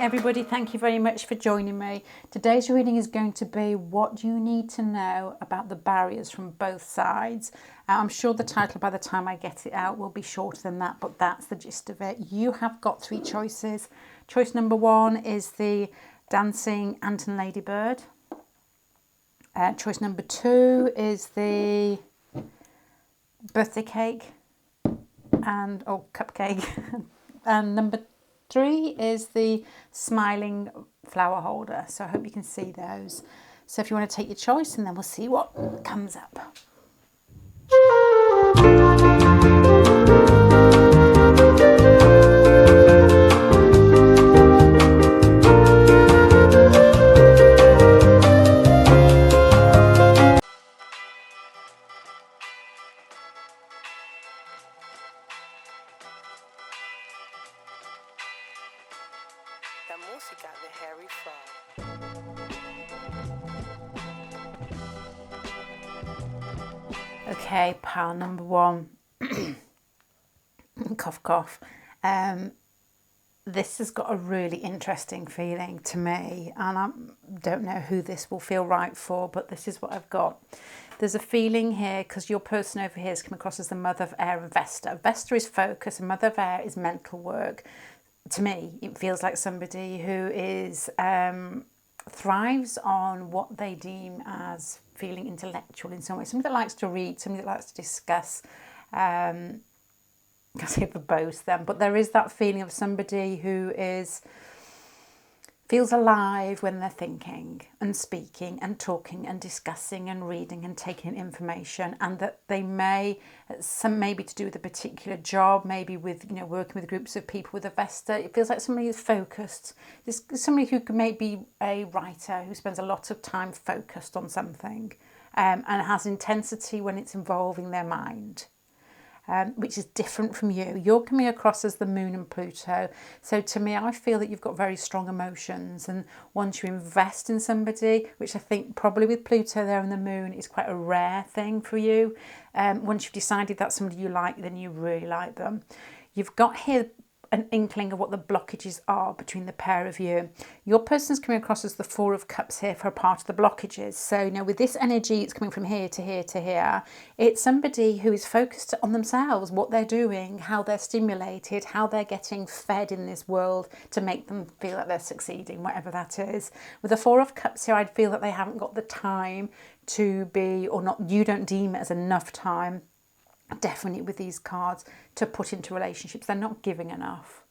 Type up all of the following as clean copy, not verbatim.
everybody, thank you very much for joining me. Today's reading is going to be what you need to know about the barriers from both sides. I'm sure the title by the time I get it out will be shorter than that, but that's the gist of it. You have got three choices. Choice number one is the dancing ant and ladybird. Choice number two is the birthday cake or cupcake. And number three is the smiling flower holder. So I hope you can see those. So if you want to take your choice, and then we'll see what comes up. La música de Harry Frog. Okay, pile number one. Cough, cough. This has got a really interesting feeling to me, and I don't know who this will feel right for, but this is what I've got. There's a feeling here, because your person over here has come across as the mother of air and Vesta. Vesta is focus, and mother of air is mental work. To me, it feels like somebody who is thrives on what they deem as feeling intellectual in some way. Somebody that likes to read, somebody that likes to discuss. I say for both them, but there is that feeling of somebody who feels alive when they're thinking and speaking and talking and discussing and reading and taking information, and that they maybe to do with a particular job, maybe with working with groups of people with a Vesta. It feels like somebody who's focused. This is somebody who could maybe be a writer who spends a lot of time focused on something, and has intensity when it's involving their mind. Which is different from you. You're coming across as the moon and Pluto. So to me, I feel that you've got very strong emotions, and once you invest in somebody, which I think probably with Pluto there and the moon is quite a rare thing for you, once you've decided that's somebody you like, then you really like them. You've got here an inkling of what the blockages are between the pair of you. Your person's coming across as the Four of Cups here for a part of the blockages. So with this energy, it's coming from here to here to here. It's somebody who is focused on themselves, what they're doing, how they're stimulated, how they're getting fed in this world to make them feel like they're succeeding, whatever that is. With the Four of Cups here, I'd feel that they haven't got the time to be, or not, you don't deem it as enough time, definitely with these cards, to put into relationships. They're not giving enough,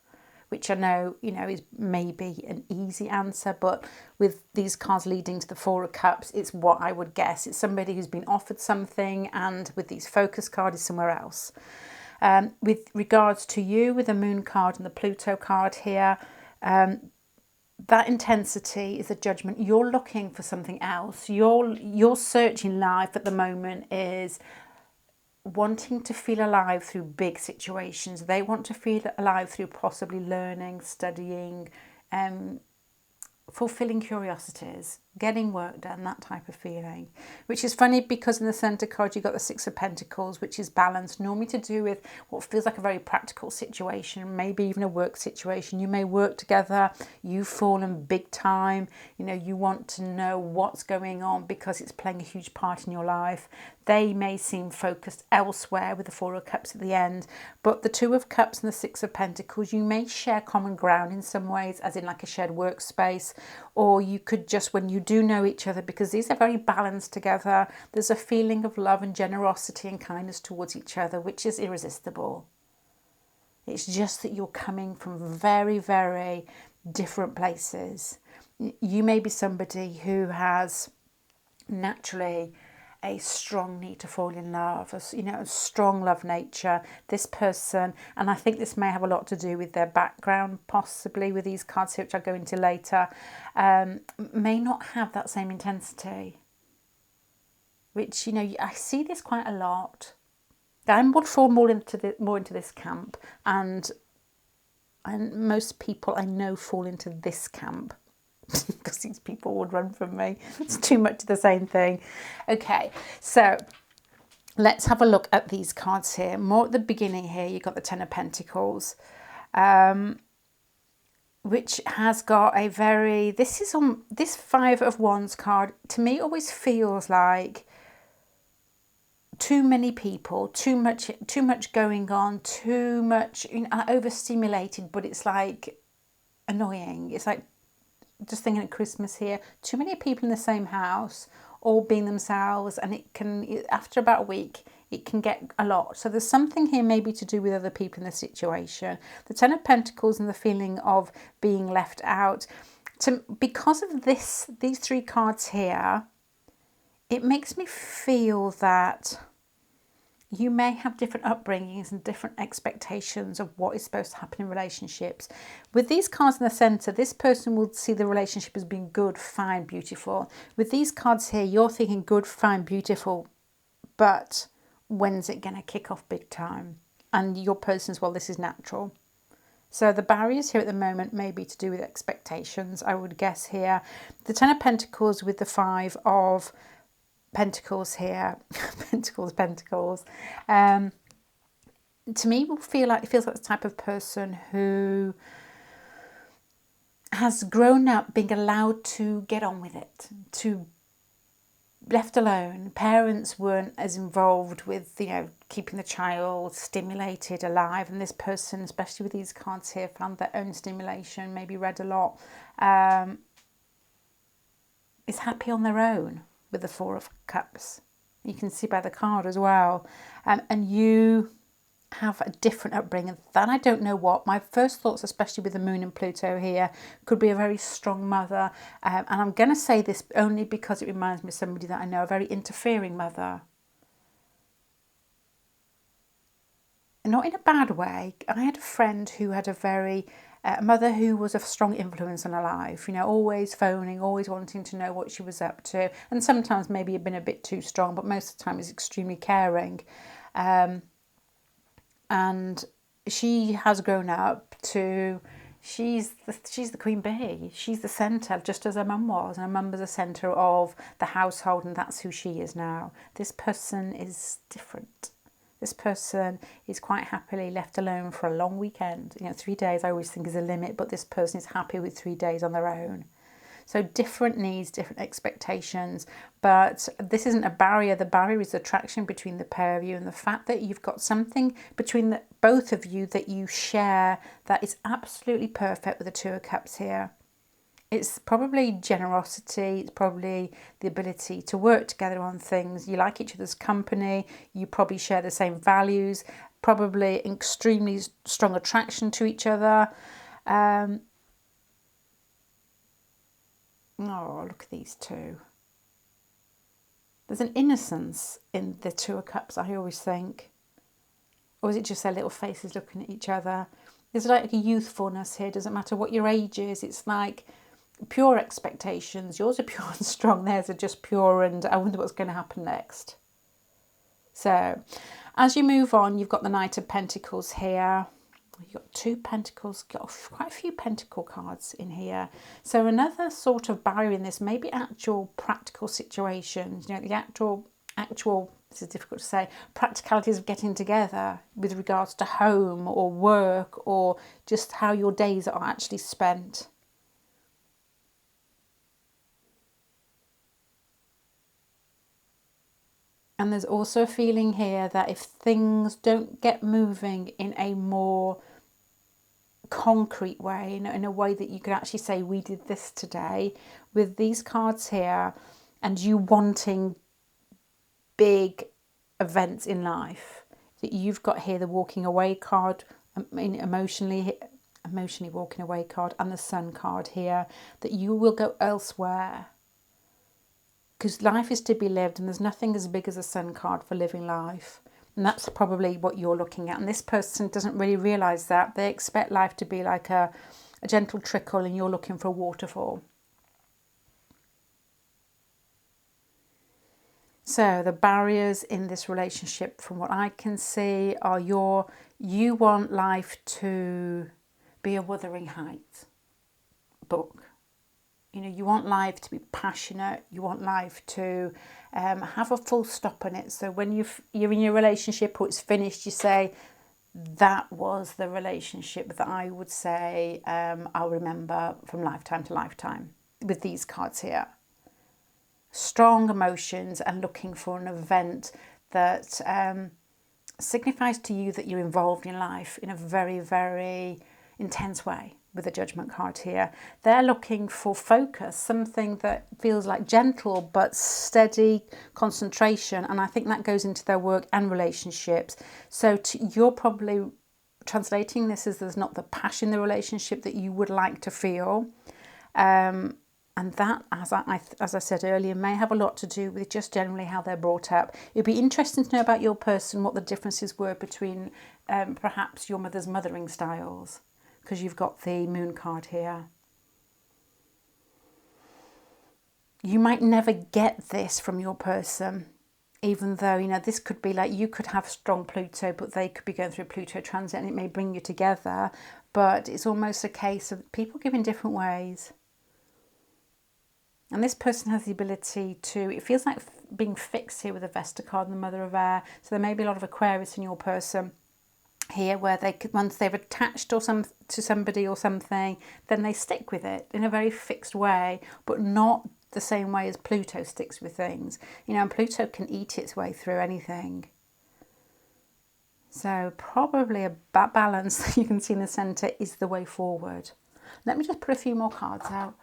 which I know is maybe an easy answer, but with these cards leading to the Four of Cups, it's what I would guess. It's somebody who's been offered something, and with these focus card is somewhere else. With regards to you, with the Moon card and the Pluto card here, that intensity is a judgment. You're looking for something else. Your search in life at the moment is wanting to feel alive through big situations. They want to feel alive through possibly learning, studying, fulfilling curiosities, getting work done, that type of feeling. Which is funny because in the centre card you've got the Six of Pentacles, which is balanced, normally to do with what feels like a very practical situation, maybe even a work situation. You may work together, you've fallen big time, you want to know what's going on because it's playing a huge part in your life. They may seem focused elsewhere with the Four of Cups at the end, but the Two of Cups and the Six of Pentacles, you may share common ground in some ways, as in like a shared workspace, or you could just, when you do know each other, because these are very balanced together, there's a feeling of love and generosity and kindness towards each other, which is irresistible. It's just that you're coming from very, very different places. You may be somebody who has naturally a strong need to fall in love, a strong love nature. This person, and I think this may have a lot to do with their background, possibly with these cards here, which I'll go into later, may not have that same intensity. Which, I see this quite a lot. I would fall more into this camp, and most people I know fall into this camp. Because these people would run from me. It's too much of the same thing. Okay, so let's have a look at these cards here. More at the beginning here, you've got the Ten of Pentacles. which has got a very, this is on this Five of Wands card, to me always feels like too many people, too much going on, too much, overstimulated, but it's like annoying. It's like, just thinking at Christmas here, too many people in the same house, all being themselves, and it can, after about a week, it can get a lot. So there's something here maybe to do with other people in the situation. The Ten of Pentacles and the feeling of being left out. Because of these three cards here, it makes me feel that you may have different upbringings and different expectations of what is supposed to happen in relationships. With these cards in the centre, this person will see the relationship as being good, fine, beautiful. With these cards here, you're thinking good, fine, beautiful, but when's it going to kick off big time? And your person's, well, this is natural. So the barriers here at the moment may be to do with expectations, I would guess here. The Ten of Pentacles with the Five of Pentacles here, Pentacles. To me, it feels like the type of person who has grown up being allowed to get on with it, to left alone. Parents weren't as involved with, keeping the child stimulated, alive, and this person, especially with these cards here, found their own stimulation, maybe read a lot, is happy on their own. With the Four of Cups, you can see by the card as well, and you have a different upbringing. That I don't know what. My first thoughts, especially with the Moon and Pluto here, could be a very strong mother, and I'm going to say this only because it reminds me of somebody that I know, a very interfering mother. Not in a bad way. I had a friend who had a mother who was a strong influence on her life, always phoning, always wanting to know what she was up to, and sometimes maybe had been a bit too strong, but most of the time is extremely caring. And she has grown up to, she's the queen bee, she's the centre, just as her mum was, and her mum was the centre of the household, and that's who she is now. This person is different. This person is quite happily left alone for a long weekend. 3 days I always think is a limit, but this person is happy with 3 days on their own. So different needs, different expectations, but this isn't a barrier. The barrier is attraction between the pair of you, and the fact that you've got something between both of you that you share that is absolutely perfect with the Two of Cups here. It's probably generosity, it's probably the ability to work together on things. You like each other's company, you probably share the same values, probably extremely strong attraction to each other. Oh, look at these two. There's an innocence in the Two of Cups, I always think. Or is it just their little faces looking at each other? There's like a youthfulness here, doesn't matter what your age is, it's like pure expectations. Yours are pure and strong, theirs are just pure and I wonder what's going to happen next. So as you move on, you've got the Knight of Pentacles here. You've got two pentacles, got quite a few pentacle cards in here. So another sort of barrier in this, maybe actual practical situations, the actual, this is difficult to say, practicalities of getting together with regards to home or work or just how your days are actually spent. And there's also a feeling here that if things don't get moving in a more concrete way, in a way that you can actually say, we did this today, with these cards here, and you wanting big events in life, that you've got here the walking away card, emotionally walking away card, and the Sun card here, that you will go elsewhere. Because life is to be lived, and there's nothing as big as a Sun card for living life. And that's probably what you're looking at. And this person doesn't really realise that. They expect life to be like a gentle trickle, and you're looking for a waterfall. So the barriers in this relationship, from what I can see, are you want life to be a Wuthering Heights book. You want life to be passionate. You want life to have a full stop on it. So when you're in your relationship or it's finished, you say, that was the relationship that I would say I'll remember from lifetime to lifetime with these cards here. Strong emotions and looking for an event that signifies to you that you're involved in life in a very, very intense way. With the Judgment card here, they're looking for focus, something that feels like gentle but steady concentration, and I think that goes into their work and relationships. So you're probably translating this as there's not the passion in the relationship that you would like to feel, and that, as I said earlier, may have a lot to do with just generally how they're brought up. It'd be interesting to know about your person, what the differences were between perhaps your mother's mothering styles, because you've got the Moon card here. You might never get this from your person, even though, you know, this could be like you could have strong Pluto, but they could be going through a Pluto transit and it may bring you together. But it's almost a case of people give in different ways. And this person has the ability to, it feels like being fixed here with the Vesta card and the Mother of Air. So there may be a lot of Aquarius in your person here, where they could, once they've attached to somebody or something, then they stick with it in a very fixed way, but not the same way as Pluto sticks with things. You know, and Pluto can eat its way through anything. So probably a balance that you can see in the centre is the way forward. Let me just put a few more cards out.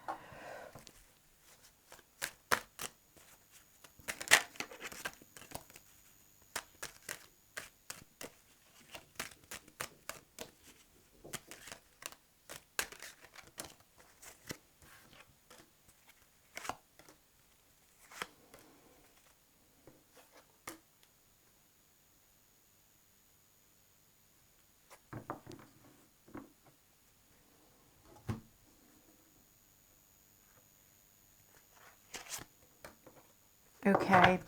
Okay,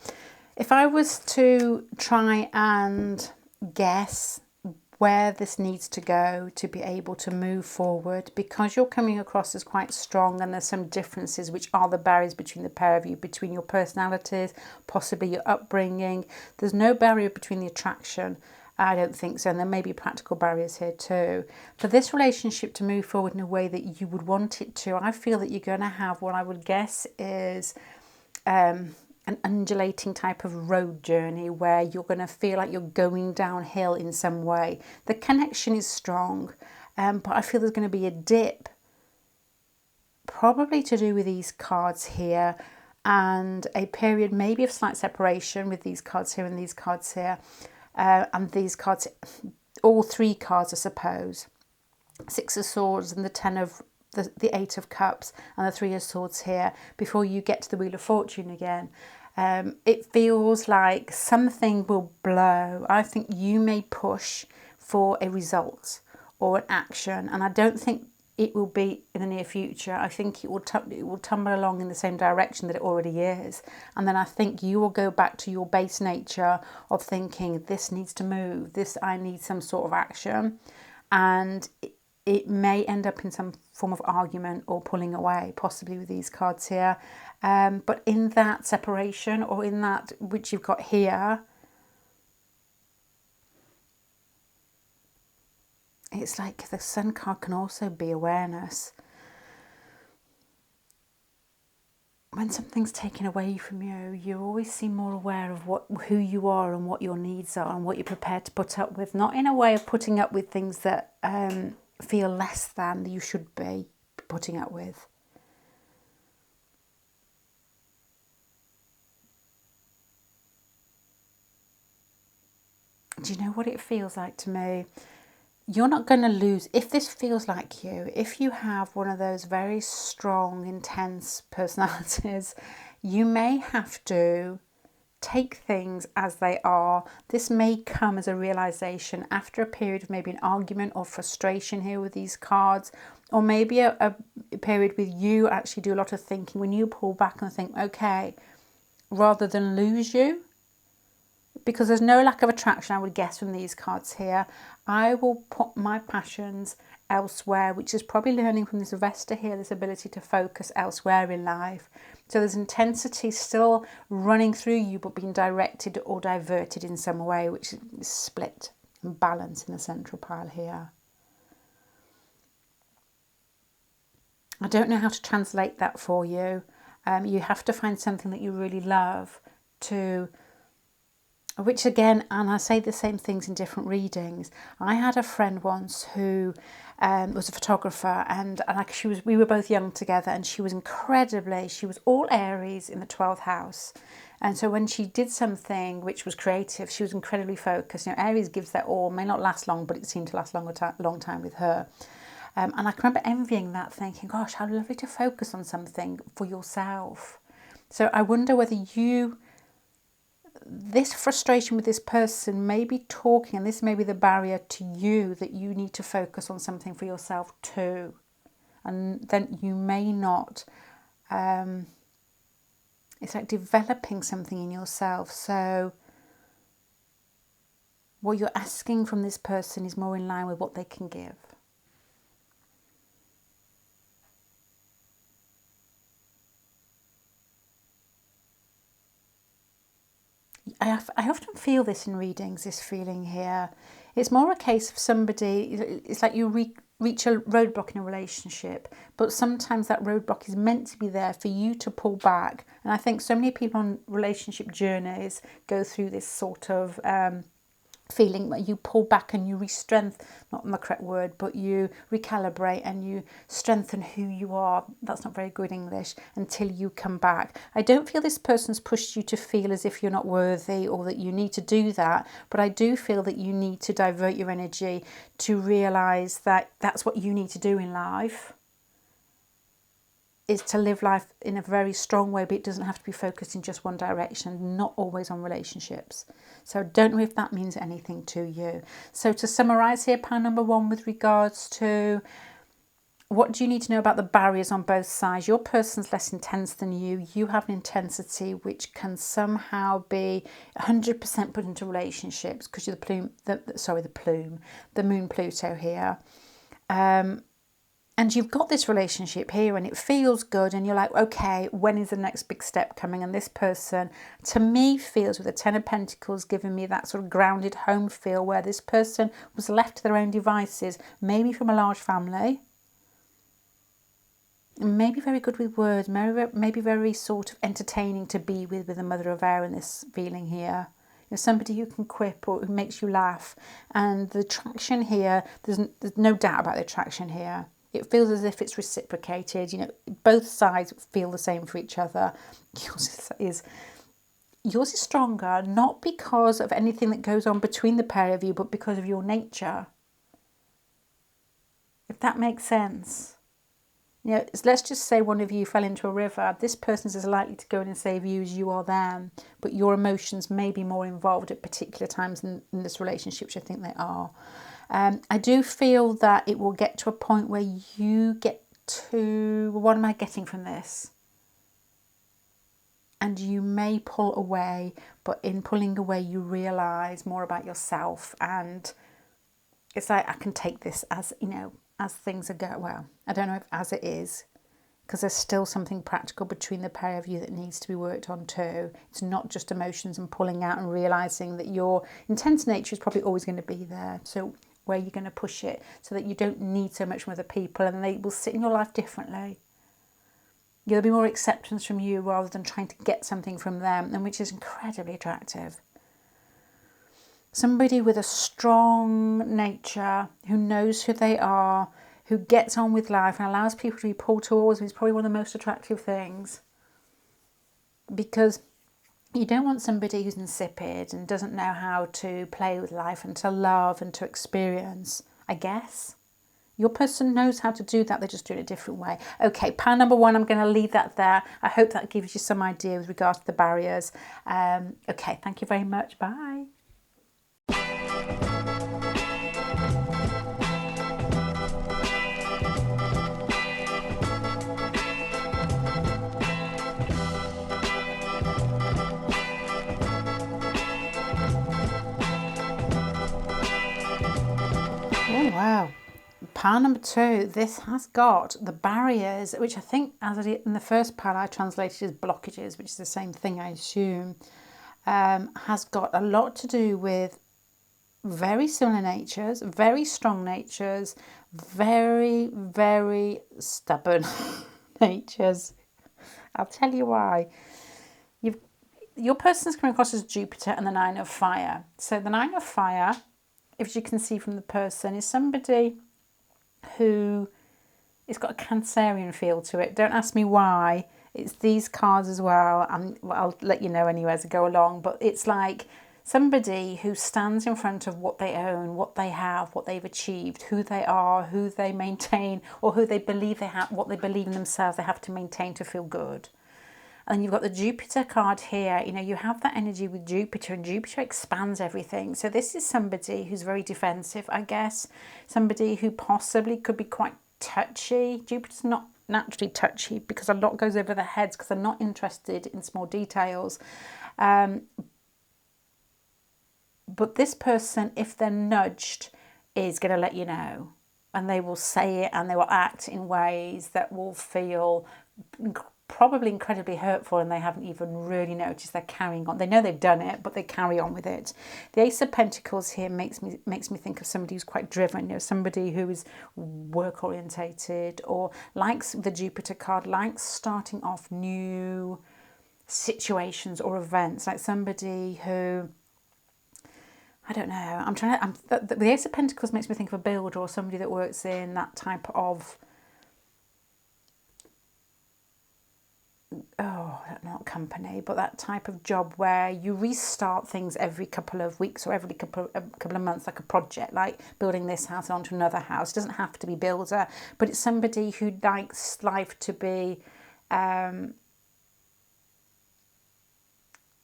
if I was to try and guess where this needs to go to be able to move forward, because you're coming across as quite strong and there's some differences which are the barriers between the pair of you, between your personalities, possibly your upbringing. There's no barrier between the attraction, I don't think so, and there may be practical barriers here too. For this relationship to move forward in a way that you would want it to, I feel that you're going to have what I would guess is an undulating type of road journey where you're going to feel like you're going downhill in some way. The connection is strong, but I feel there's going to be a dip, probably to do with these cards here, and a period maybe of slight separation with these cards here and these cards here, and these cards, all three cards I suppose, Six of Swords and the Ten of the Eight of Cups and the Three of Swords here, before you get to the Wheel of Fortune again. It feels like something will blow. I think you may push for a result or an action, and I don't think it will be in the near future. I think it will tumble along in the same direction that it already is, and then I think you will go back to your base nature of thinking this needs to move, this I need some sort of action, and it may end up in some form of argument or pulling away, possibly with these cards here. But in that separation, or in that which you've got here, it's like the Sun card can also be awareness. When something's taken away from you, you always seem more aware of who you are and what your needs are and what you're prepared to put up with. Not in a way of putting up with things that feel less than you should be putting up with. Do you know what it feels like to me? You're not going to lose, if this feels like you, if you have one of those very strong, intense personalities, you may have to take things as they are. This may come as a realization after a period of maybe an argument or frustration here with these cards, or maybe a period with you actually do a lot of thinking when you pull back and think, okay, rather than lose you, because there's no lack of attraction, I would guess, from these cards here. I will put my passions elsewhere, which is probably learning from this Vesta here, this ability to focus elsewhere in life. So there's intensity still running through you, but being directed or diverted in some way, which is split. and balance in the central pile here. I don't know how to translate that for you. You have to find something that you really love to, which again, and I say the same things in different readings. I had a friend once who was a photographer, and like we were both young together, and she was all Aries in the 12th house. And so when she did something which was creative, she was incredibly focused. Aries gives their all, may not last long, but it seemed to last long time with her. And I can remember envying that, thinking, gosh, how lovely to focus on something for yourself. So I wonder whether this frustration with this person may be talking, and this may be the barrier to you, that you need to focus on something for yourself too. And then you may not, it's like developing something in yourself. So what you're asking from this person is more in line with what they can give. I often feel this in readings, this feeling here. It's more a case of somebody, it's like you reach a roadblock in a relationship, but sometimes that roadblock is meant to be there for you to pull back. And I think so many people on relationship journeys go through this sort of feeling where you pull back and you not the correct word, but you recalibrate and you strengthen who you are. That's not very good English, until you come back. I don't feel this person's pushed you to feel as if you're not worthy or that you need to do that, but I do feel that you need to divert your energy to realise that that's what you need to do in life, is to live life in a very strong way, but it doesn't have to be focused in just one direction, not always on relationships. So I don't know if that means anything to you. So to summarise here, pile number 1 with regards to what do you need to know about the barriers on both sides. Your person's less intense than you. You have an intensity which can somehow be 100% put into relationships because you're the moon Pluto here. And you've got this relationship here and it feels good and you're like, okay, when is the next big step coming? And this person, to me, feels with the 10 of Pentacles giving me that sort of grounded home feel where this person was left to their own devices, maybe from a large family, maybe very good with words, maybe very sort of entertaining to be with the mother of air in this feeling here. You're somebody who can quip or who makes you laugh. And the attraction here, there's no doubt about the attraction here. It feels as if it's reciprocated. Both sides feel the same for each other. Yours is stronger, not because of anything that goes on between the pair of you, but because of your nature. If that makes sense. Let's just say one of you fell into a river. This person is as likely to go in and save you as you are them, but your emotions may be more involved at particular times in this relationship, which I think they are. I do feel that it will get to a point where you get to, what am I getting from this? And you may pull away, but in pulling away you realise more about yourself, and it's like, I can take this as, as things are going. Well, I don't know if as it is, because there's still something practical between the pair of you that needs to be worked on too. It's not just emotions and pulling out and realising that your intense nature is probably always going to be there. So where you're going to push it so that you don't need so much from other people and they will sit in your life differently. There'll be more acceptance from you rather than trying to get something from them, and which is incredibly attractive. Somebody with a strong nature, who knows who they are, who gets on with life and allows people to be pulled towards them is probably one of the most attractive things. Because you don't want somebody who's insipid and doesn't know how to play with life and to love and to experience, I guess. Your person knows how to do that, they just do it a different way. Okay, pile number 1, I'm going to leave that there. I hope that gives you some idea with regards to the barriers. Okay, thank you very much. Bye. Oh, wow. Pile number 2, this has got the barriers, which I think, as in the first pile I translated as blockages, which is the same thing I assume, has got a lot to do with very similar natures, very strong natures, very, very stubborn natures. I'll tell you why. Your person's coming across as Jupiter and the Nine of Fire. So the Nine of Fire, if you can see from the person, is somebody who it's got a Cancerian feel to it. Don't ask me why. It's these cards as well. I'll let you know anyway as I go along. But it's like somebody who stands in front of what they own, what they have, what they've achieved, who they are, who they maintain, or who they believe they have, what they believe in themselves they have to maintain to feel good. And you've got the Jupiter card here. You know, you have that energy with Jupiter, and Jupiter expands everything. So this is somebody who's very defensive, I guess. Somebody who possibly could be quite touchy. Jupiter's not naturally touchy because a lot goes over their heads because they're not interested in small details. But this person, if they're nudged, is going to let you know. And they will say it and they will act in ways that will feel probably incredibly hurtful, and they haven't even really noticed. They're carrying on. They know they've done it, but they carry on with it. The Ace of Pentacles here makes me think of somebody who's quite driven, you know, somebody who is work orientated, or likes the Jupiter card, likes starting off new situations or events, like somebody who, I don't know, the Ace of Pentacles makes me think of a builder or somebody that works in that type of, not company, but that type of job where you restart things every couple of weeks or every couple of months, like a project, like building this house onto another house. It doesn't have to be builder, but it's somebody who likes life to be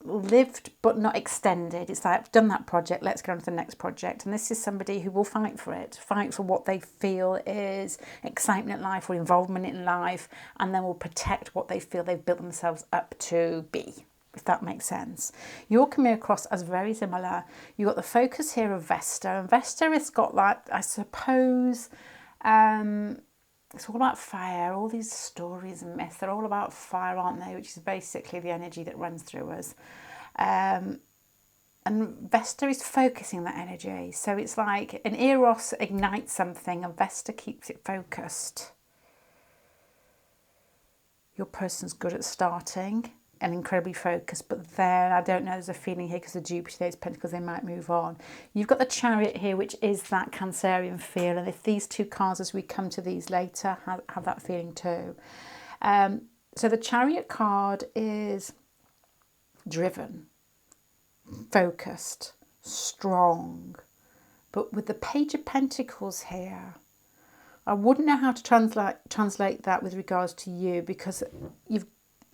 lived but not extended. It's like, I've done that project, let's go on to the next project. And this is somebody who will fight for it, fight for what they feel is excitement in life or involvement in life, and then will protect what they feel they've built themselves up to be, if that makes sense. You're coming across as very similar. You've got the focus here of Vesta, and Vesta has got that, I suppose, it's all about fire. All these stories and myths, they're all about fire, aren't they? Which is basically the energy that runs through us. And Vesta is focusing that energy. So it's like an Eros ignites something and Vesta keeps it focused. Your person's good at starting and incredibly focused, but then I don't know, there's a feeling here because of Jupiter, those Pentacles, they might move on. You've got the Chariot here, which is that Cancerian feel, and if these two cards, as we come to these later, have that feeling too. So the Chariot card is driven, focused, strong, but with the Page of Pentacles here, I wouldn't know how to translate that with regards to you, because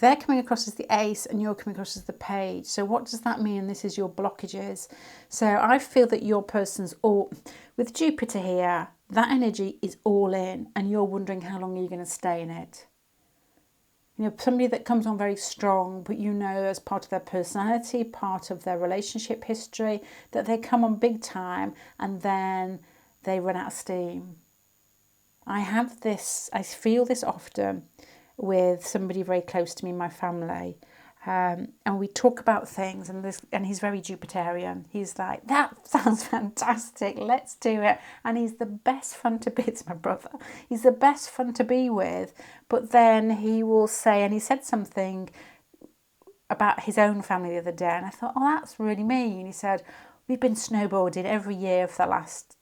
they're coming across as the Ace and you're coming across as the Page. So what does that mean? This is your blockages. So I feel that your person's all, with Jupiter here, that energy is all in, and you're wondering how long you're going to stay in it. You know, somebody that comes on very strong, but you know, as part of their personality, part of their relationship history, that they come on big time and then they run out of steam. I feel this often with somebody very close to me in my family, and we talk about things, and he's very Jupiterian. He's like, that sounds fantastic, let's do it. And he's the best fun to be. It's my brother. He's the best fun to be with, but then he will say, and he said something about his own family the other day, and I thought, oh, that's really mean. He said, we've been snowboarding every year for the last,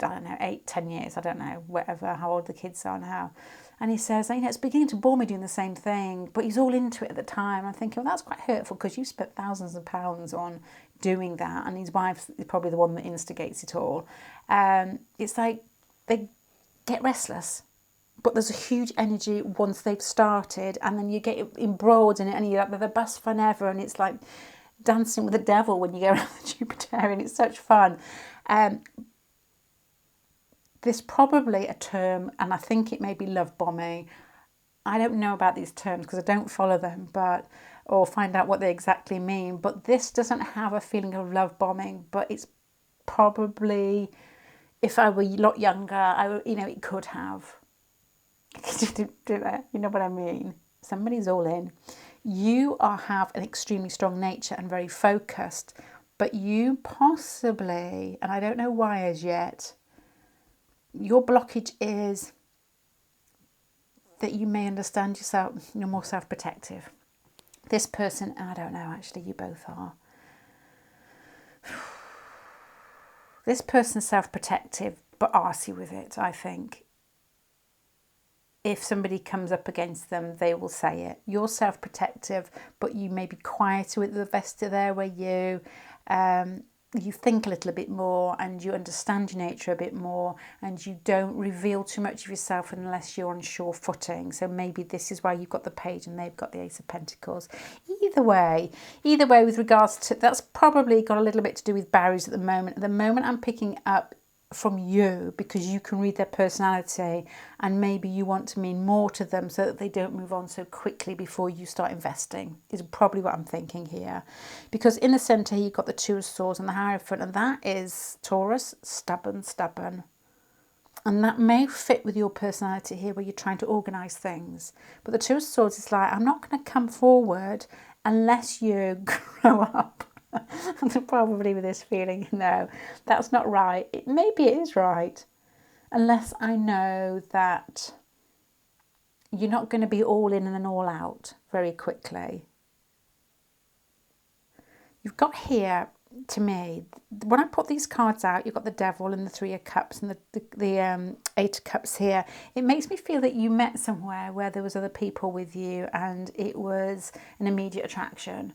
I don't know, 8-10 years, I don't know, whatever, how old the kids are now. And he says, you know, it's beginning to bore me doing the same thing, but he's all into it at the time. I'm thinking, well, that's quite hurtful because you spent thousands of pounds on doing that, and his wife is probably the one that instigates it all. It's like they get restless, but there's a huge energy once they've started, and then you get embroiled in it, and you're like, they're the best fun ever, and it's like dancing with the devil when you go around the Jupiter, and it's such fun. There's probably a term, and I think it may be love bombing. I don't know about these terms because I don't follow them, or find out what they exactly mean. But this doesn't have a feeling of love bombing, but it's probably, if I were a lot younger, it could have. Do it, you know what I mean? Somebody's all in. You have an extremely strong nature and very focused, but you possibly, and I don't know why as yet, your blockage is that you may understand yourself, you're more self-protective. This person, I don't know, actually, you both are. This person's self-protective, but arsey with it, I think. If somebody comes up against them, they will say it. You're self-protective, but you may be quieter with the Vesta there, where you think a little bit more and you understand your nature a bit more, and you don't reveal too much of yourself unless you're on sure footing. So maybe this is why you've got the Page and they've got the Ace of Pentacles. Either way, with regards to, that's probably got a little bit to do with barriers at the moment. At the moment, I'm picking up from you because you can read their personality, and maybe you want to mean more to them so that they don't move on so quickly before you start investing, is probably what I'm thinking here. Because in the centre you've got the Two of Swords and the Hierophant, and that is Taurus, stubborn. And that may fit with your personality here, where you're trying to organise things. But the Two of Swords is like, I'm not going to come forward unless you grow up. Probably with this feeling, no, that's not right. Maybe it is right, unless I know that you're not going to be all in and then all out very quickly. You've got here, to me, when I put these cards out, you've got the Devil and the Three of Cups and the Eight of Cups here. It makes me feel that you met somewhere where there was other people with you and it was an immediate attraction.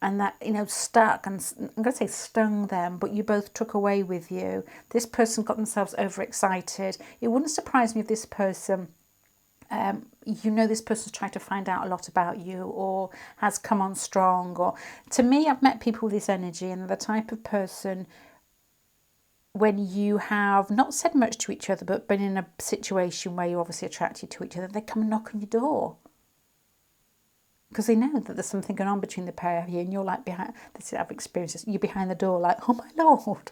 And that, stuck, and I'm going to say stung them, but you both took away with you. This person got themselves overexcited. It wouldn't surprise me if this person, this person's trying to find out a lot about you or has come on strong. Or to me, I've met people with this energy, and they're the type of person, when you have not said much to each other, but been in a situation where you're obviously attracted to each other, they come and knock on your door. Because they know that there's something going on between the pair of you, and you're like behind. This is, I've experienced this. You're behind the door, like, oh my lord.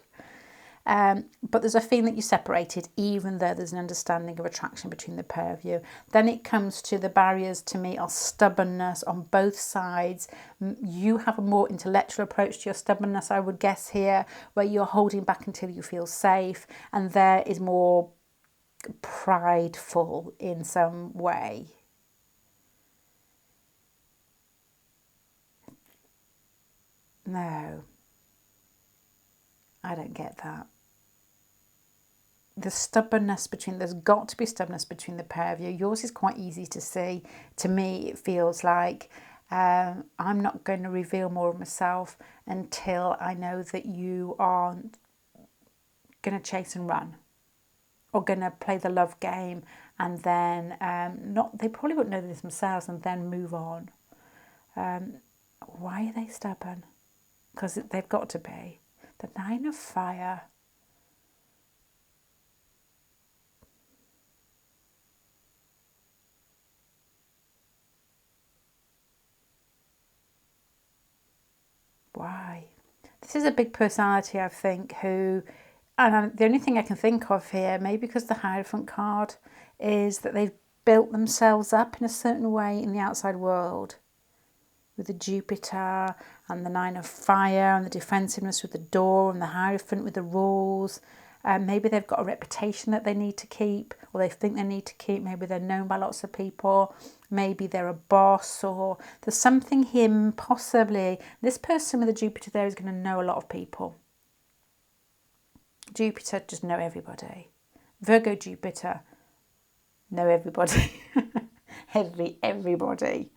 But there's a feeling that you're separated, even though there's an understanding of attraction between the pair of you. Then it comes to the barriers. To me, are stubbornness on both sides. You have a more intellectual approach to your stubbornness, I would guess here, where you're holding back until you feel safe, and there is more prideful in some way. No, I don't get that. The stubbornness there's got to be stubbornness between the pair of you. Yours is quite easy to see. To me, it feels like I'm not going to reveal more of myself until I know that you aren't going to chase and run, or going to play the love game, and then they probably wouldn't know this themselves, and then move on. Why are they stubborn? Because they've got to be. The Nine of Fire. Why? This is a big personality, I think, who, and the only thing I can think of here, maybe because the Hierophant card, is that they've built themselves up in a certain way in the outside world. With the Jupiter and the Nine of Fire and the defensiveness with the door and the Hierophant with the rules. Maybe they've got a reputation that they need to keep, or they think they need to keep. Maybe they're known by lots of people. Maybe they're a boss, or there's something here, possibly. This person with the Jupiter there is going to know a lot of people. Jupiter, just know everybody. Virgo Jupiter, know everybody. Everybody.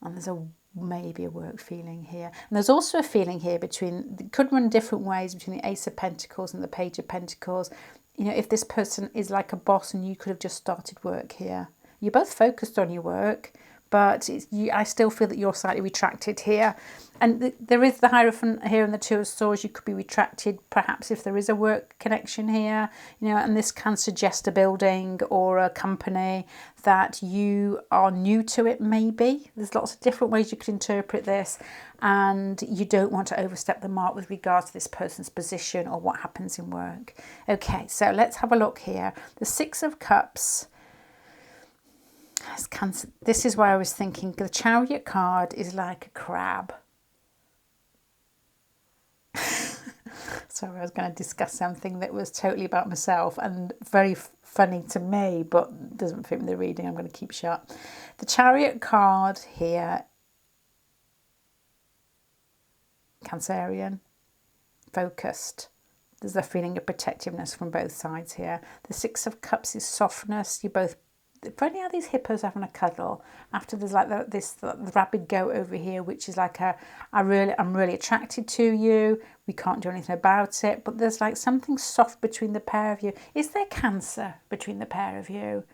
And there's maybe a work feeling here. And there's also a feeling here it could run different ways between the Ace of Pentacles and the Page of Pentacles. If this person is like a boss and you could have just started work here. You're both focused on your work, but I still feel that you're slightly retracted here. And there is the Hierophant here and the Two of Swords. You could be retracted, perhaps, if there is a work connection here. And this can suggest a building or a company that you are new to it, maybe. There's lots of different ways you could interpret this, and you don't want to overstep the mark with regards to this person's position or what happens in work. Okay, so let's have a look here. The Six of Cups. This is why I was thinking the Chariot card is like a crab. Sorry, I was going to discuss something that was totally about myself and very funny to me, but doesn't fit with the reading. I'm going to keep shut. The Chariot card here, Cancerian, focused. There's a feeling of protectiveness from both sides here. The Six of Cups is softness. You both, funny how these hippos having a cuddle after there's like the rapid go over here, which is like I'm really attracted to you. We can't do anything about it, but there's like something soft between the pair of you. Is there Cancer between the pair of you?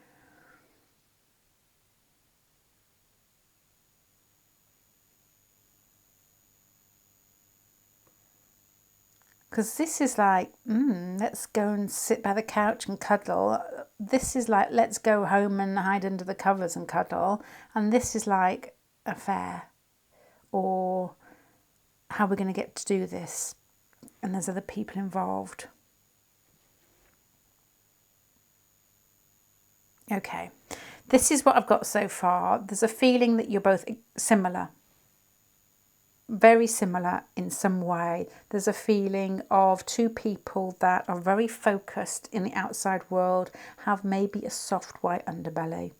Because this is like, let's go and sit by the couch and cuddle. This is like, let's go home and hide under the covers and cuddle. And this is like affair, or how we're going to get to do this. And there's other people involved. Okay, this is what I've got so far. There's a feeling that you're both similar. Very similar in some way. There's a feeling of two people that are very focused in the outside world, have maybe a soft white underbelly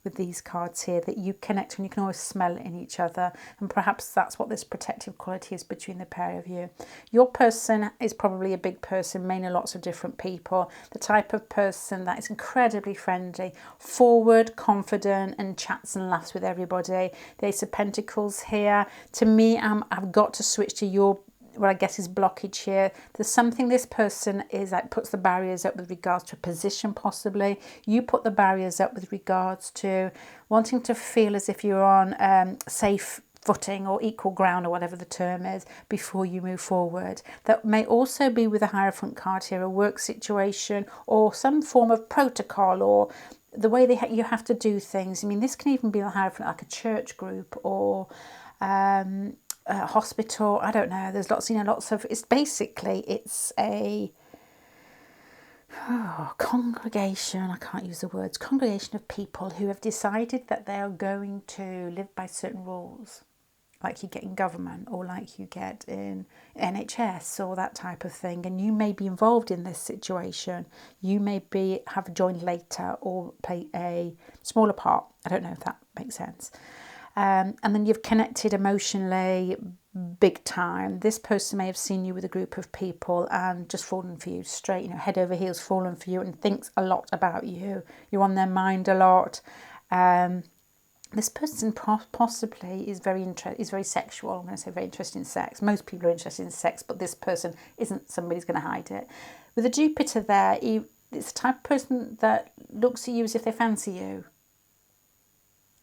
with these cards here that you connect and you can always smell it in each other, and perhaps that's what this protective quality is between the pair of you. Your person is probably a big person, mainly lots of different people, the type of person that is incredibly friendly, forward, confident, and chats and laughs with everybody. The Ace of Pentacles here. To me, I've got to switch to your, what I guess is blockage here. There's something this person is like, puts the barriers up with regards to a position possibly. You put the barriers up with regards to wanting to feel as if you're on safe footing or equal ground, or whatever the term is, before you move forward. That may also be with a Hierophant card here, a work situation or some form of protocol, or the way you have to do things. I mean, this can even be a Hierophant, like a church group, or a hospital. I don't know. There's lots, lots of. It's basically a congregation. I can't use the words. Congregation of people who have decided that they are going to live by certain rules, like you get in government or like you get in NHS or that type of thing. And you may be involved in this situation. You may have joined later or play a smaller part. I don't know if that makes sense. And then you've connected emotionally big time. This person may have seen you with a group of people and just fallen for you straight, head over heels, fallen for you, and thinks a lot about you. You're on their mind a lot. This person possibly is very sexual. I'm going to say very interested in sex. Most people are interested in sex, but this person isn't. Somebody's going to hide it. With a Jupiter there, it's the type of person that looks at you as if they fancy you.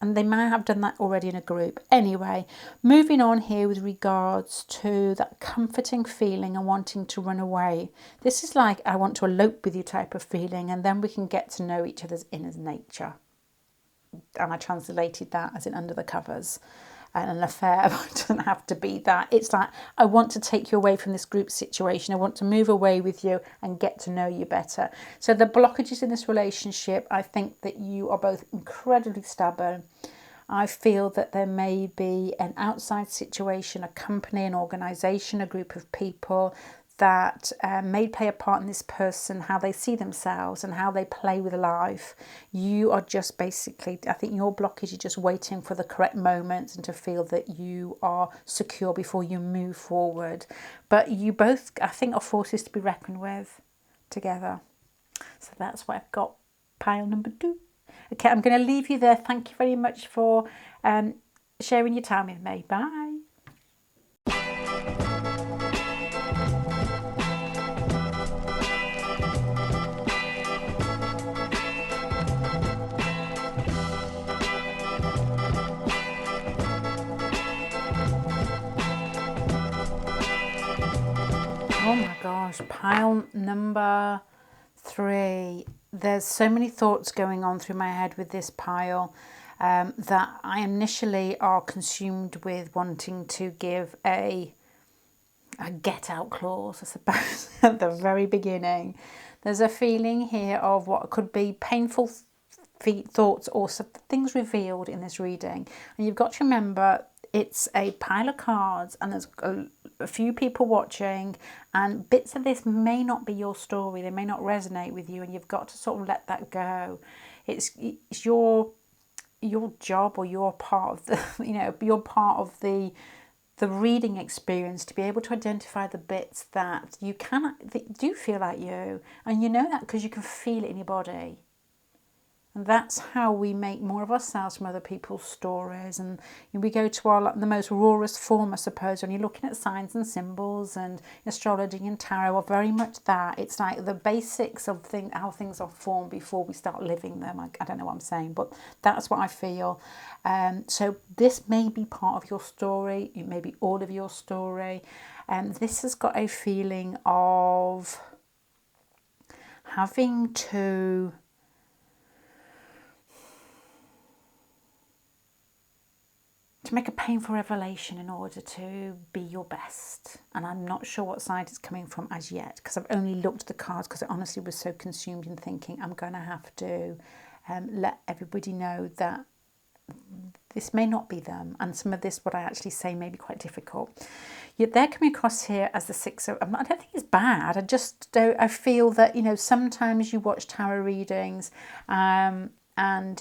And they might have done that already in a group. Anyway, moving on here with regards to that comforting feeling and wanting to run away. This is like, I want to elope with you type of feeling, and then we can get to know each other's inner nature. And I translated that as in under the covers. And an affair, but it doesn't have to be that. It's like, I want to take you away from this group situation. I want to move away with you and get to know you better. So the blockages in this relationship, I think that you are both incredibly stubborn. I feel that there may be an outside situation, a company, an organisation, a group of people that may play a part in this person, how they see themselves and how they play with life. You are just basically, I think your blockage is just waiting for the correct moment and to feel that you are secure before you move forward. But you both, I think, are forces to be reckoned with together. So that's what I've got, pile number 2. Okay, I'm going to leave you there. Thank you very much for sharing your time with me. Bye. Oh my gosh, pile number 3. There's so many thoughts going on through my head with this pile that I initially are consumed with wanting to give a get out clause, I suppose, at the very beginning. There's a feeling here of what could be painful thoughts or things revealed in this reading. And you've got to remember, it's a pile of cards and there's a few people watching, and bits of this may not be your story. They may not resonate with you, and you've got to sort of let that go. It's your job, or you're part of the, you're part of the reading experience, to be able to identify the bits that that do feel like you, and you know that because you can feel it in your body. And that's how we make more of ourselves from other people's stories. And we go to the most rawest form, I suppose, when you're looking at signs and symbols, and astrology and tarot are very much that. It's like the basics of how things are formed before we start living them. I don't know what I'm saying, but that's what I feel. So this may be part of your story. It may be all of your story. This has got a feeling of having to make a painful revelation in order to be your best. And I'm not sure what side it's coming from as yet, because I've only looked at the cards, because I honestly was so consumed in thinking I'm going to have to let everybody know that this may not be them, and some of this, what I actually say, may be quite difficult. Yet they're coming across here as the Six of... I don't think it's bad. I feel that, sometimes you watch tarot readings and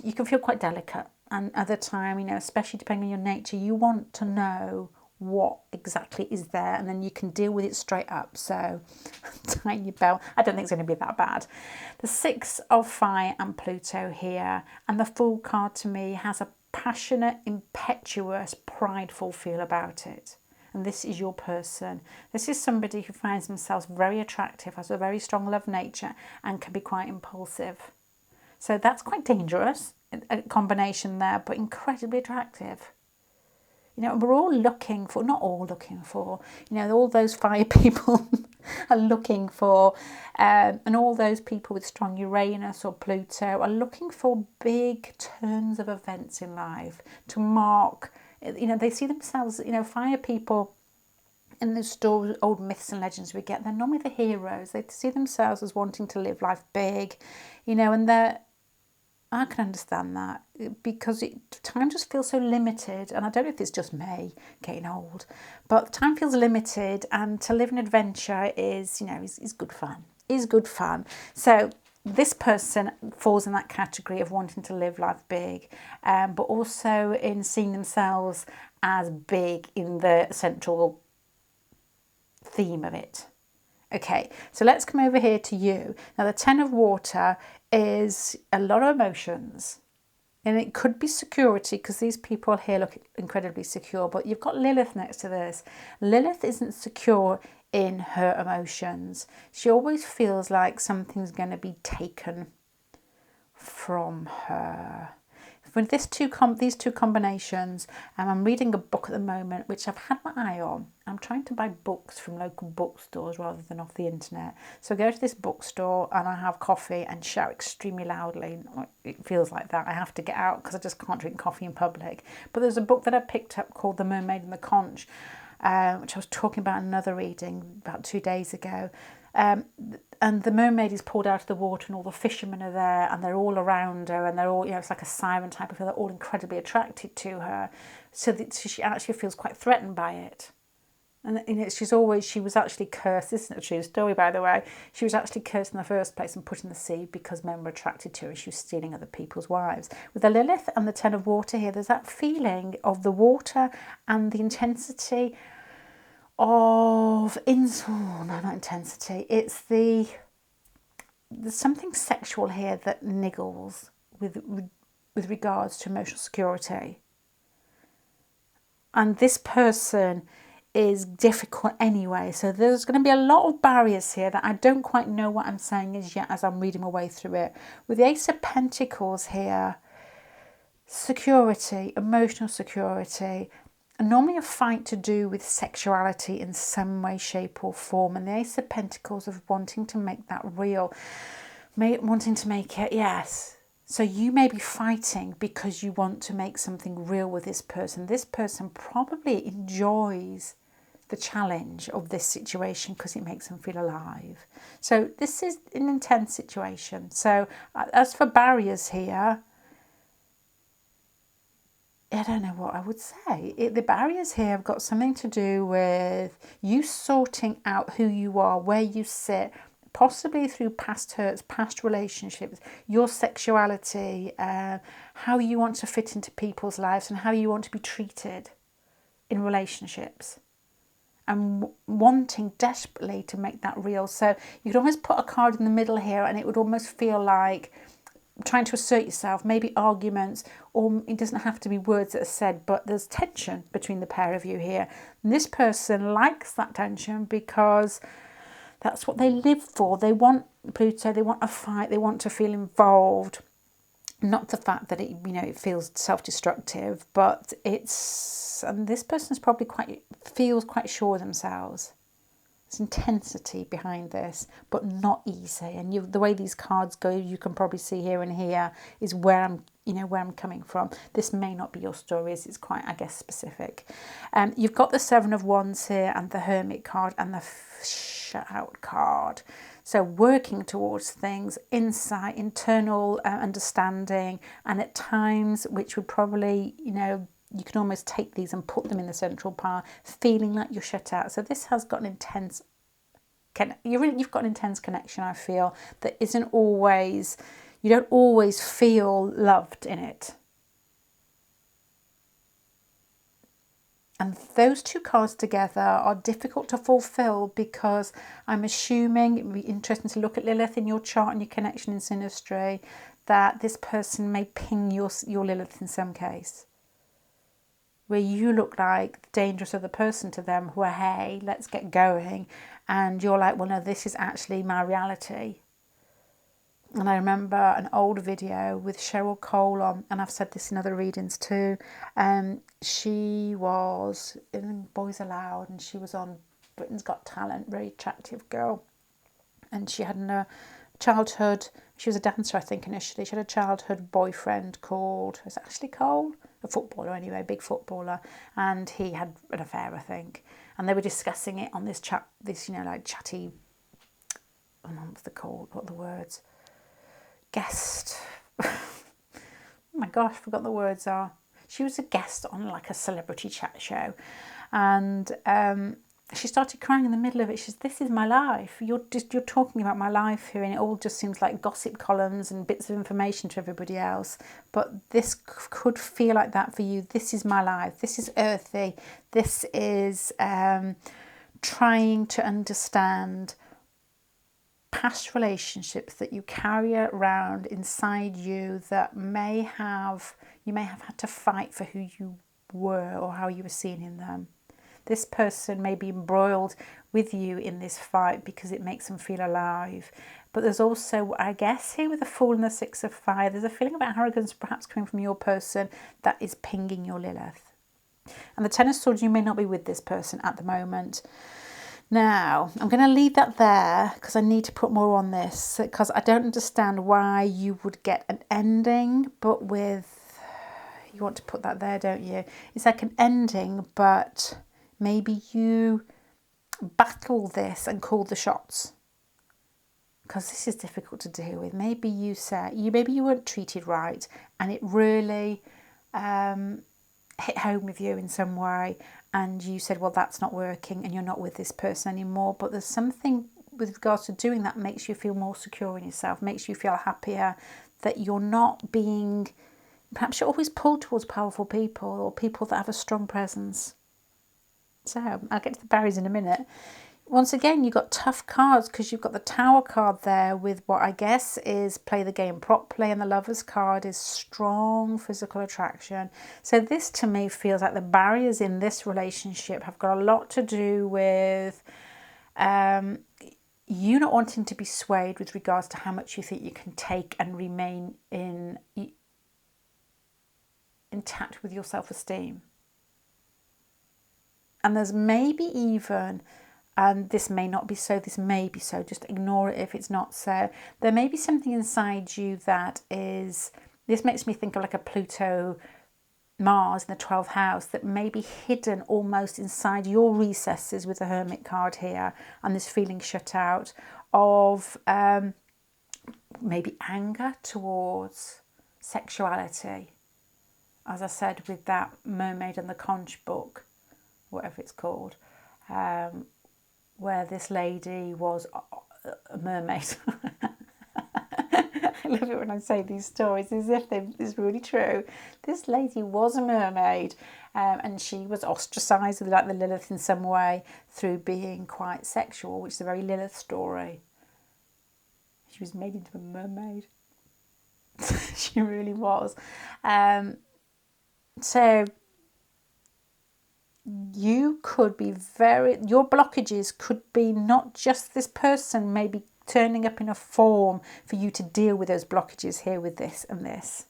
you can feel quite delicate. And other time, especially depending on your nature, you want to know what exactly is there, and then you can deal with it straight up. So tighten your belt. I don't think it's going to be that bad. The Six of Fire and Pluto here, and the Fool card to me has a passionate, impetuous, prideful feel about it. And this is your person. This is somebody who finds themselves very attractive, has a very strong love nature, and can be quite impulsive. So that's quite dangerous, a combination there, but incredibly attractive. We're all looking for, not all looking for, all those fire people are looking for, and all those people with strong Uranus or Pluto are looking for big turns of events in life to mark, they see themselves, fire people in the stories, old myths and legends we get, they're normally the heroes. They see themselves as wanting to live life big, and I can understand that, because time just feels so limited, and I don't know if it's just me getting old, but time feels limited, and to live an adventure is good fun. Is good fun. So this person falls in that category of wanting to live life big, but also in seeing themselves as big in the central theme of it. Okay, so let's come over here to you. Now, the Ten of Water is a lot of emotions, and it could be security, because these people here look incredibly secure, but you've got Lilith next to this. Lilith isn't secure in her emotions. She always feels like something's going to be taken from her. With these two combinations, I'm reading a book at the moment, which I've had my eye on. I'm trying to buy books from local bookstores rather than off the internet. So I go to this bookstore and I have coffee and shout extremely loudly. It feels like that. I have to get out because I just can't drink coffee in public. But there's a book that I picked up called The Mermaid and the Conch, which I was talking about in another reading about 2 days ago. And the mermaid is pulled out of the water, and all the fishermen are there, and they're all around her, and they're all, it's like a siren type of feel. They're all incredibly attracted to her, so she actually feels quite threatened by it. And she was actually cursed. This isn't a true story, by the way. She was actually cursed in the first place and put in the sea because men were attracted to her, and she was stealing other people's wives. With the Lilith and the Ten of Water here, there's that feeling of the water and the intensity of not intensity. It's there's something sexual here that niggles with regards to emotional security. And this person is difficult anyway. So there's going to be a lot of barriers here that I don't quite know what I'm saying as yet as I'm reading my way through it. With the Ace of Pentacles here, security, emotional security, and normally a fight to do with sexuality in some way, shape or form. And the Ace of Pentacles of wanting to make that real, wanting to make it, yes. So you may be fighting because you want to make something real with this person. This person probably enjoys the challenge of this situation because it makes them feel alive. So this is an intense situation. So as for barriers here, I don't know what I would say. The barriers here have got something to do with you sorting out who you are, where you sit, possibly through past hurts, past relationships, your sexuality, how you want to fit into people's lives and how you want to be treated in relationships, and wanting desperately to make that real. So you could almost put a card in the middle here and it would almost feel like trying to assert yourself, maybe arguments, or it doesn't have to be words that are said, but there's tension between the pair of you here. And this person likes that tension because that's what they live for. They want Pluto, they want a fight, they want to feel involved. Not the fact that it feels self-destructive, but and this person's probably feels quite sure of themselves. There's intensity behind this, but not easy. And the way these cards go, you can probably see here and here is where I'm coming from. This may not be your stories. It's quite, I guess, specific. You've got the Seven of Wands here and the Hermit card and the Shut Out card. So working towards things, insight, internal understanding, and at times, which would probably, you can almost take these and put them in the central part, feeling like you're shut out. So this has got an intense, you've got an intense connection, I feel, that isn't always, you don't always feel loved in it. And those two cards together are difficult to fulfill because I'm assuming, it would be interesting to look at Lilith in your chart and your connection in synastry, that this person may ping your Lilith in some case, where you look like the dangerous other person to them, who are, hey, let's get going. And you're like, well, no, this is actually my reality. And I remember an old video with Cheryl Cole on, and I've said this in other readings too. She was in Boys Aloud and she was on Britain's Got Talent, very attractive girl. And she had a childhood, she was a dancer, I think, initially. She had a childhood boyfriend called, is it Ashley Cole? A footballer anyway, big footballer. And he had an affair, I think. And they were discussing it on this chat, like chatty, what's the called? What are the words? Guest. Oh my gosh, I forgot the words are. She was a guest on like a celebrity chat show, and she started crying in the middle of it. She says, "This is my life. You're talking about my life here, and it all just seems like gossip columns and bits of information to everybody else. But this could feel like that for you. This is my life. This is earthy. This is trying to understand past relationships that you carry around inside you that you may have had to fight for who you were or how you were seen in them. This person may be embroiled with you in this fight because it makes them feel alive. But there's also, I guess, here with the Fool and the Six of Fire, there's a feeling of arrogance perhaps coming from your person that is pinging your Lilith. And the Ten of Swords, you may not be with this person at the moment. Now, I'm going to leave that there because I need to put more on this, because I don't understand why you would get an ending, but you want to put that there, don't you? It's like an ending, but maybe you battle this and call the shots, because this is difficult to deal with. Maybe you weren't treated right and it really hit home with you in some way, and you said, well, that's not working and you're not with this person anymore. But there's something with regards to doing that makes you feel more secure in yourself, makes you feel happier, that you're not being, perhaps you're always pulled towards powerful people or people that have a strong presence. So I'll get to the barriers in a minute. Once again, you've got tough cards because you've got the Tower card there with what I guess is play the game properly, and the Lovers card is strong physical attraction. So this to me feels like the barriers in this relationship have got a lot to do with you not wanting to be swayed with regards to how much you think you can take and remain intact with your self-esteem. And there's maybe even, and this may not be so, this may be so, just ignore it if it's not so. There may be something inside you that is, this makes me think of like a Pluto Mars in the 12th house that may be hidden almost inside your recesses with the Hermit card here, and this feeling shut out of maybe anger towards sexuality. as I said, with that Mermaid and the Conch book, whatever it's called, where this lady was a mermaid. I love it when I say these stories as if it's really true. This lady was a mermaid, and she was ostracised, like the Lilith in some way, through being quite sexual, which is a very Lilith story. She was made into a mermaid. She really was. So you could be your blockages could be not just this person maybe turning up in a form for you to deal with those blockages here with this and this.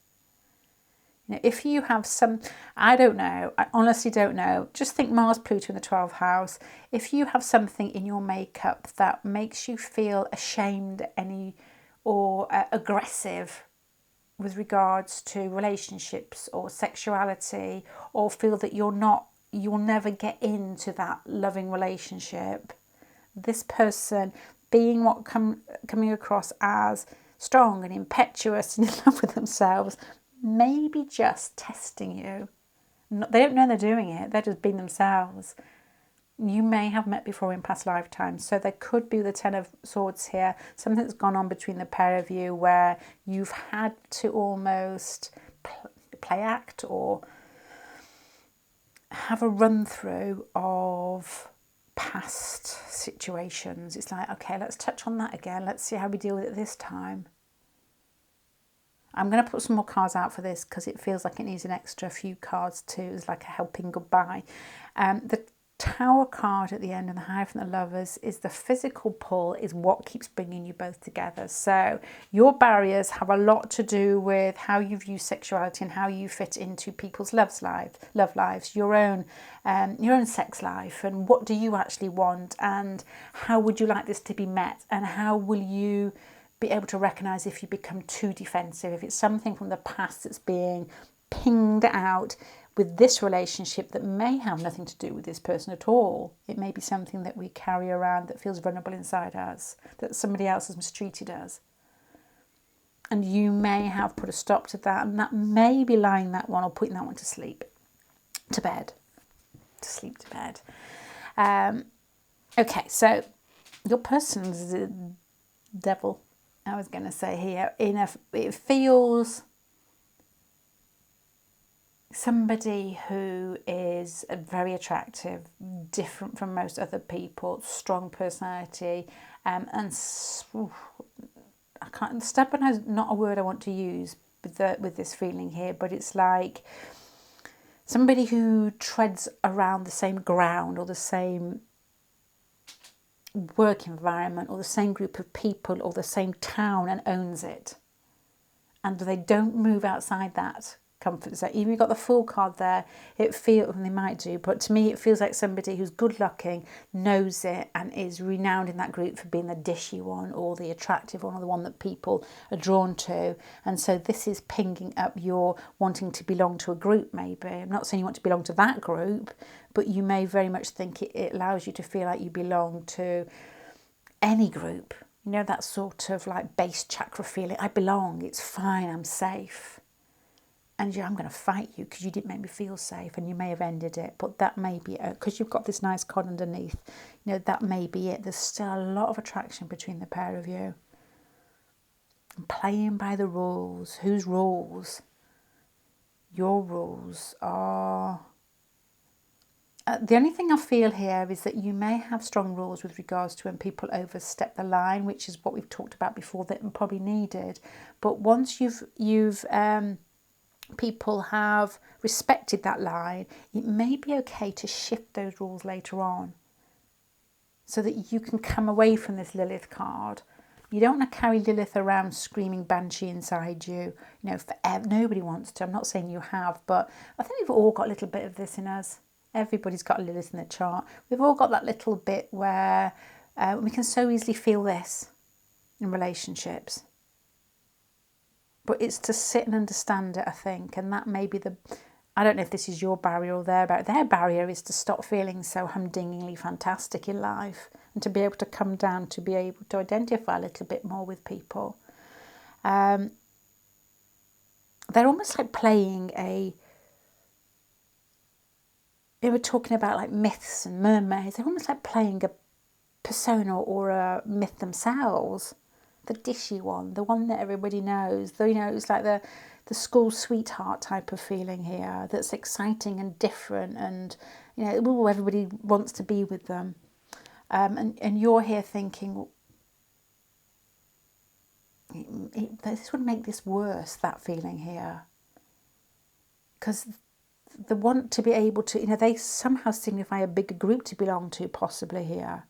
You know, if you have some, I don't know, I honestly don't know, just think Mars, Pluto in the 12th house. If you have something in your makeup that makes you feel ashamed or aggressive with regards to relationships or sexuality, or feel that you'll never get into that loving relationship, this person being coming across as strong and impetuous and in love with themselves, maybe just testing you. They don't know they're doing it, they're just being themselves. You may have met before in past lifetimes, so there could be the Ten of Swords here, something that's gone on between the pair of you where you've had to almost play act or have a run through of past situations. It's like, okay, let's touch on that again. Let's see how we deal with it this time. I'm going to put some more cards out for this because it feels like it needs an extra few cards too. It's like a helping goodbye. The Tower card at the end and the Hierophant of Lovers is the physical pull is what keeps bringing you both together. So your barriers have a lot to do with how you view sexuality and how you fit into people's love lives, your own sex life, and what do you actually want, and how would you like this to be met, and how will you be able to recognise if you become too defensive, if it's something from the past that's being pinged out with this relationship that may have nothing to do with this person at all. It may be something that we carry around that feels vulnerable inside us, that somebody else has mistreated us. And you may have put a stop to that, and that may be lying that one or putting that one to sleep, to bed. Okay, so your person's the devil, I was going to say here. It feels somebody who is very attractive, different from most other people, strong personality, and stubborn is not a word I want to use with this feeling here, but it's like somebody who treads around the same ground or the same work environment or the same group of people or the same town and owns it, and they don't move outside that comfort zone. Even you've got the Fool card there, it feels, and they might do, but to me it feels like somebody who's good looking, knows it, and is renowned in that group for being the dishy one or the attractive one or the one that people are drawn to. And so this is pinging up your wanting to belong to a group. Maybe, I'm not saying you want to belong to that group, but you may very much think it allows you to feel like you belong to any group. You know, that sort of like base chakra feeling. I belong, it's fine, I'm safe. And I'm going to fight you because you didn't make me feel safe, and you may have ended it. But that may be it, because you've got this nice card underneath. You know, that may be it. There's still a lot of attraction between the pair of you. And playing by the rules. Whose rules? Your rules are... the only thing I feel here is that you may have strong rules with regards to when people overstep the line, which is what we've talked about before, that are probably needed. But once people have respected that line, it may be okay to shift those rules later on so that you can come away from this Lilith card. You don't want to carry Lilith around screaming banshee inside you, forever. Nobody wants to. I'm not saying you have, but I think we've all got a little bit of this in us. Everybody's got a Lilith in the chart. We've all got that little bit where we can so easily feel this in relationships. But it's to sit and understand it, I think. And that may be I don't know if this is your barrier or their barrier. Their barrier is to stop feeling so humdingingly fantastic in life and to be able to come down, to be able to identify a little bit more with people. They're almost like playing a they were talking about like myths and mermaids. They're almost like playing a persona or a myth themselves. The dishy one, the one that everybody knows. You know, it's like the school sweetheart type of feeling here. That's exciting and different, and you know, ooh, everybody wants to be with them. And you're here thinking, this would make this worse. That feeling here, because they want to be able to, you know, they somehow signify a bigger group to belong to, possibly here.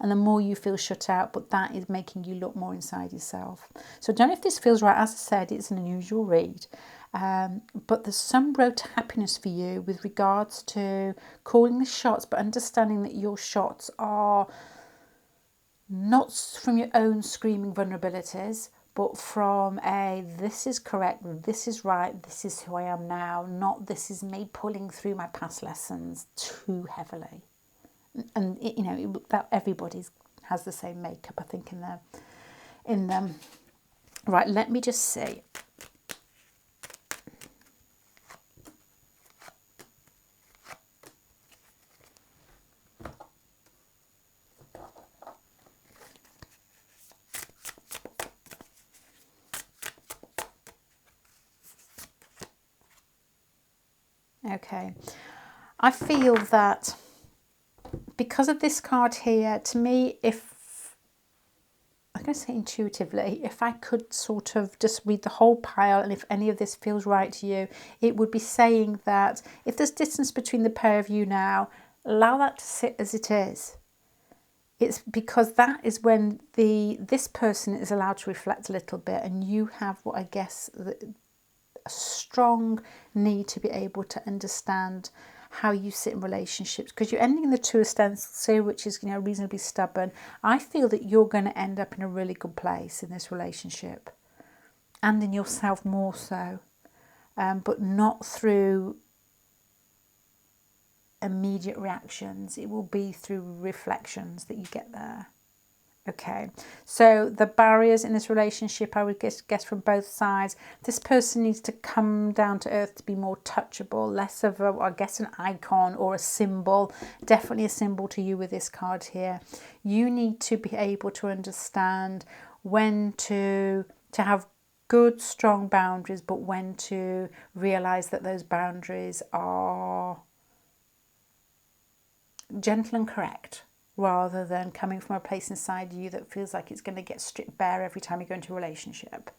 And the more you feel shut out, but that is making you look more inside yourself. So I don't know if this feels right. As I said, it's an unusual read. But there's some road to happiness for you with regards to calling the shots, but understanding that your shots are not from your own screaming vulnerabilities, but from this is correct, this is right, this is who I am now, not this is me pulling through my past lessons too heavily. And you know that everybody has the same makeup, I think, in them. Right, let me just see. Okay, I feel that because of this card here, to me, if I'm going to say intuitively, if I could sort of just read the whole pile, and if any of this feels right to you, it would be saying that if there's distance between the pair of you now, allow that to sit as it is. It's because that is when this person is allowed to reflect a little bit, and you have what I guess a strong need to be able to understand how you sit in relationships, because you're ending in the Two of Stencils here, which is, you know, reasonably stubborn. I feel that you're going to end up in a really good place in this relationship, and in yourself more so, but not through immediate reactions. It will be through reflections that you get there. Okay, so the barriers in this relationship, I would guess from both sides, this person needs to come down to earth to be more touchable, less of a, I guess, an icon or a symbol. Definitely a symbol to you with this card here. You need to be able to understand when to have good, strong boundaries, but when to realise that those boundaries are gentle and correct, rather than coming from a place inside you that feels like it's going to get stripped bare every time you go into a relationship.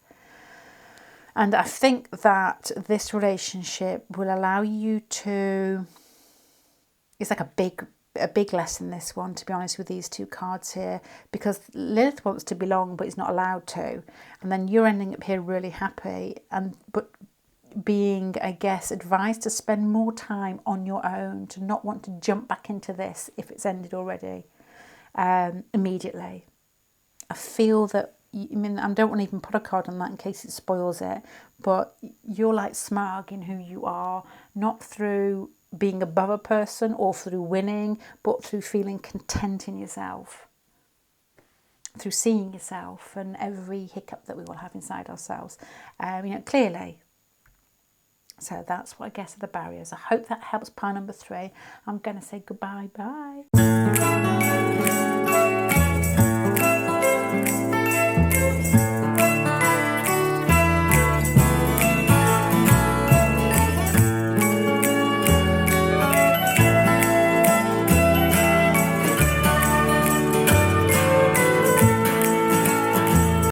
And I think that this relationship will allow you to, it's like a big lesson, this one, to be honest, with these two cards here, because Lilith wants to belong but is not allowed to, and then you're ending up here really happy, but being, I guess, advised to spend more time on your own, to not want to jump back into this if it's ended already immediately. I feel that, I mean, I don't want to even put a card on that in case it spoils it, but you're like smug in who you are, not through being above a person or through winning, but through feeling content in yourself, through seeing yourself and every hiccup that we all have inside ourselves, you know, clearly. So that's what I guess are the barriers. I hope that helps pile number 3. I'm going to say goodbye. Bye.